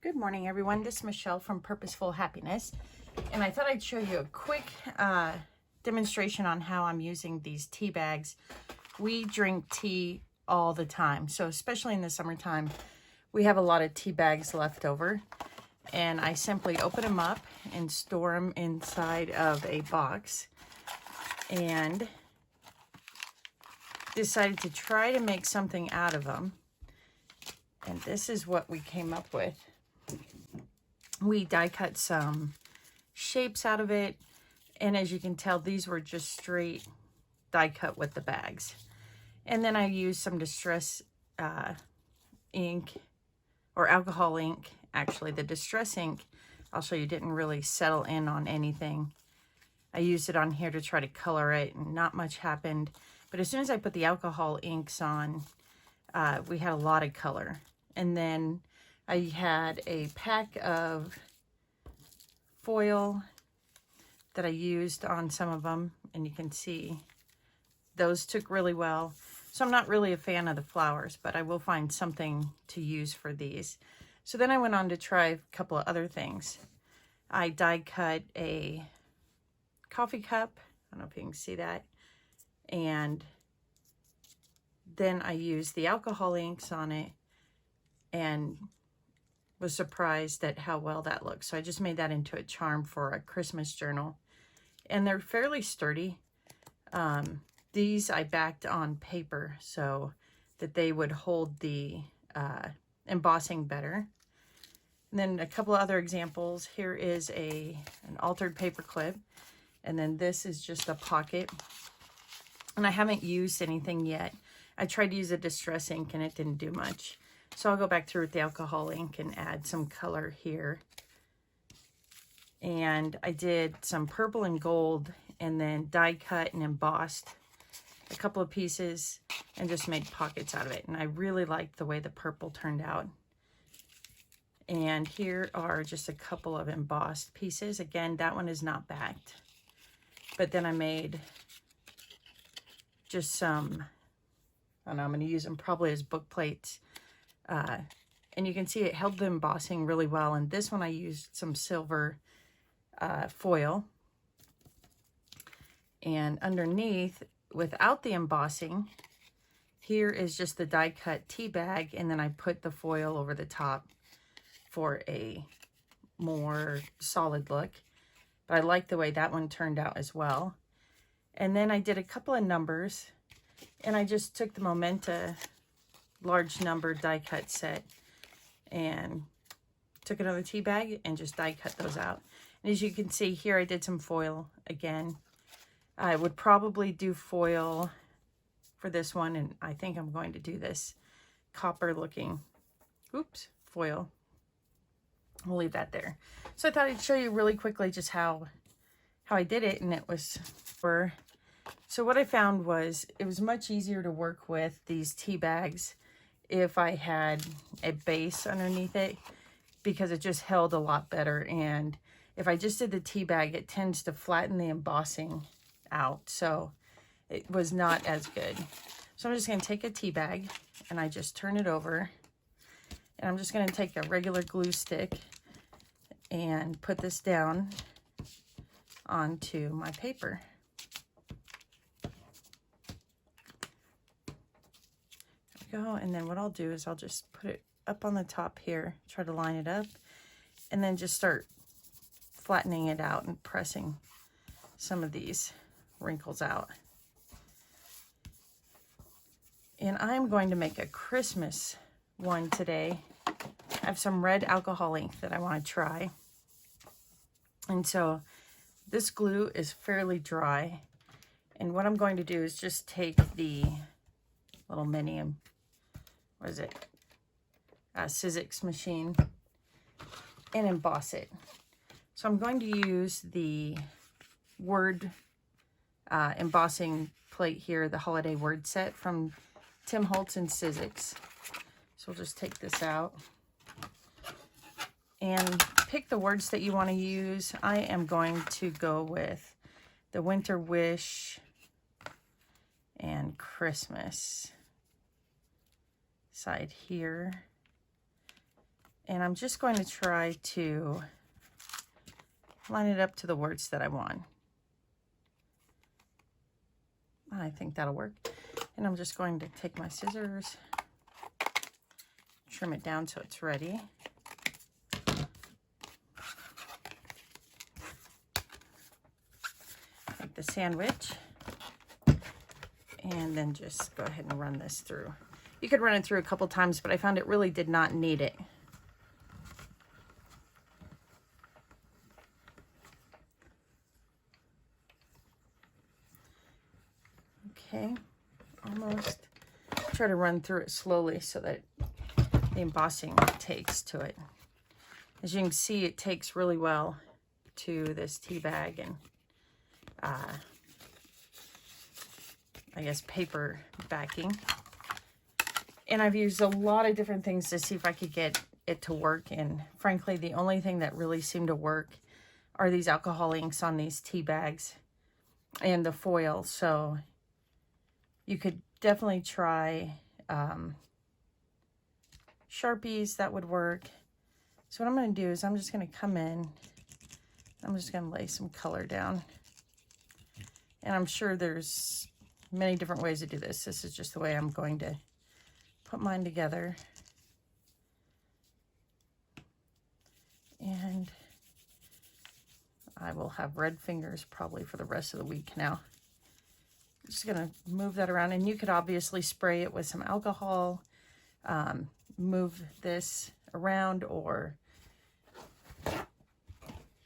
Good morning, everyone. This is Michelle from Purposeful Happiness, and I thought I'd show you a quick demonstration on how I'm using these tea bags. We drink tea all the time, so especially in the summertime, we have a lot of tea bags left over, and I simply open them up and store them inside of a box, and decided to try to make something out of them. And this is what we came up with. We die cut some shapes out of it, and as you can tell, these were just straight die cut with the bags. And then I used some distress ink or alcohol ink. Actually, the distress ink, I'll show you, didn't really settle in on anything. I used it on here to try to color it, and not much happened. But as soon as I put the alcohol inks on, we had a lot of color. And then I had a pack of foil that I used on some of them, and you can see those took really well. So I'm not really a fan of the flowers, but I will find something to use for these. So then I went on to try a couple of other things. I die cut a coffee cup. I don't know if you can see that. And then I used the alcohol inks on it and was surprised at how well that looks. So I just made that into a charm for a Christmas journal. And they're fairly sturdy. These I backed on paper so that they would hold the embossing better. And then a couple of other examples. Here is an altered paper clip. And then this is just a pocket. And I haven't used anything yet. I tried to use a distress ink and it didn't do much. So I'll go back through with the alcohol ink and add some color here. And I did some purple and gold and then die cut and embossed a couple of pieces and just made pockets out of it. And I really liked the way the purple turned out. And here are just a couple of embossed pieces. Again, that one is not backed. But then I made just some, I don't know, I'm going to use them probably as book plates. And you can see it held the embossing really well. And this one I used some silver foil. And underneath, without the embossing, here is just the die cut tea bag. And then I put the foil over the top for a more solid look. But I like the way that one turned out as well. And then I did a couple of numbers. And I just took the Momenta large number die cut set and took another tea bag and just die cut those out. And as you can see here, I did some foil again. I would probably do foil for this one, and I think I'm going to do this copper looking, foil. We'll leave that there. So I thought I'd show you really quickly just how I did it, and it was for, so what I found was it was much easier to work with these tea bags if I had a base underneath it, because it just held a lot better. And if I just did the tea bag, it tends to flatten the embossing out, so it was not as good. So I'm just going to take a tea bag and I just turn it over, and I'm just going to take a regular glue stick and put this down onto my paper. Go, and then what I'll do is I'll just put it up on the top here, try to line it up, and then just start flattening it out and pressing some of these wrinkles out. And I'm going to make a Christmas one today. I have some red alcohol ink that I want to try. And so this glue is fairly dry. And what I'm going to do is just take the little mini, what is it? Sizzix machine, and emboss it. So I'm going to use the word embossing plate here, the holiday word set from Tim Holtz and Sizzix. So we'll just take this out and pick the words that you want to use. I am going to go with the Winter Wish and Christmas side here. And I'm just going to try to line it up to the words that I want. I think that'll work. And I'm just going to take my scissors, trim it down so it's ready. Make the sandwich. And then just go ahead and run this through. You could run it through a couple times, but I found it really did not need it. Okay, almost. Try to run through it slowly so that the embossing takes to it. As you can see, it takes really well to this tea bag and I guess paper backing. And I've used a lot of different things to see if I could get it to work. And frankly, the only thing that really seemed to work are these alcohol inks on these tea bags and the foil. So you could definitely try Sharpies, that would work. So what I'm going to do is I'm just going to come in, I'm just going to lay some color down. And I'm sure there's many different ways to do this. This is just the way I'm going to put mine together. And I will have red fingers probably for the rest of the week now. I'm just going to move that around, and you could obviously spray it with some alcohol, move this around, or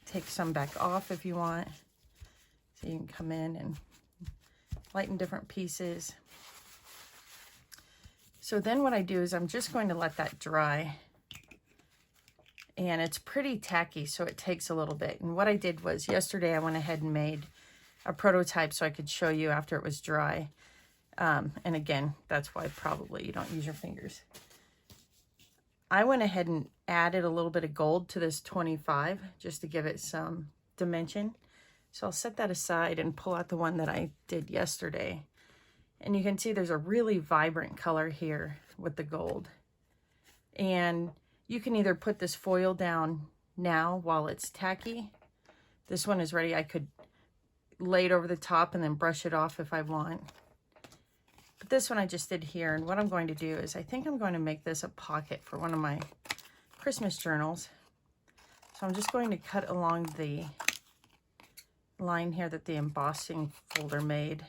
take some back off if you want. So you can come in and lighten different pieces. So then what I do is I'm just going to let that dry. And it's pretty tacky, so it takes a little bit. And what I did was yesterday I went ahead and made a prototype so I could show you after it was dry. And again, that's why probably you don't use your fingers. I went ahead and added a little bit of gold to this 25 just to give it some dimension. So I'll set that aside and pull out the one that I did yesterday. And you can see there's a really vibrant color here with the gold. And you can either put this foil down now while it's tacky. This one is ready. I could lay it over the top and then brush it off if I want. But this one I just did here. And what I'm going to do is I think I'm going to make this a pocket for one of my Christmas journals. So I'm just going to cut along the line here that the embossing folder made.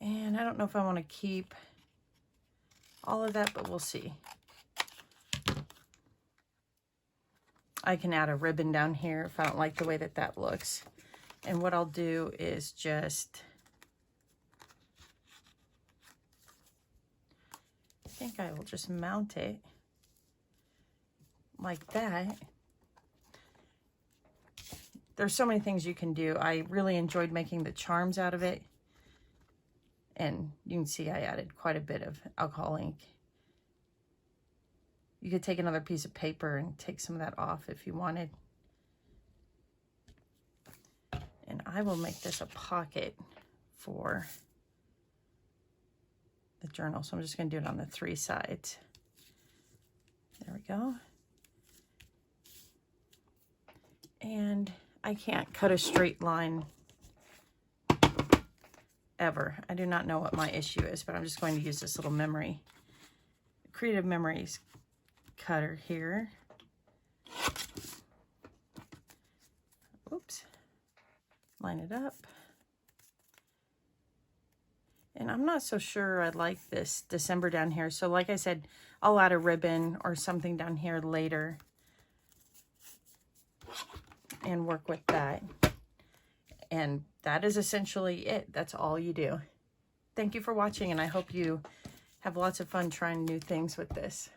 And I don't know if I want to keep all of that, but we'll see. I can add a ribbon down here if I don't like the way that that looks. And what I'll do is just, I think I will just mount it like that. There's so many things you can do. I really enjoyed making the charms out of it. And you can see I added quite a bit of alcohol ink. You could take another piece of paper and take some of that off if you wanted. And I will make this a pocket for the journal. So I'm just going to do it on the 3 sides. There we go. And I can't cut a straight line ever. I do not know what my issue is, but I'm just going to use this little Creative Memories cutter here. Oops. Line it up. And I'm not so sure I like this December down here. So like I said, I'll add a ribbon or something down here later and work with that. And that is essentially it. That's all you do. Thank you for watching, and I hope you have lots of fun trying new things with this.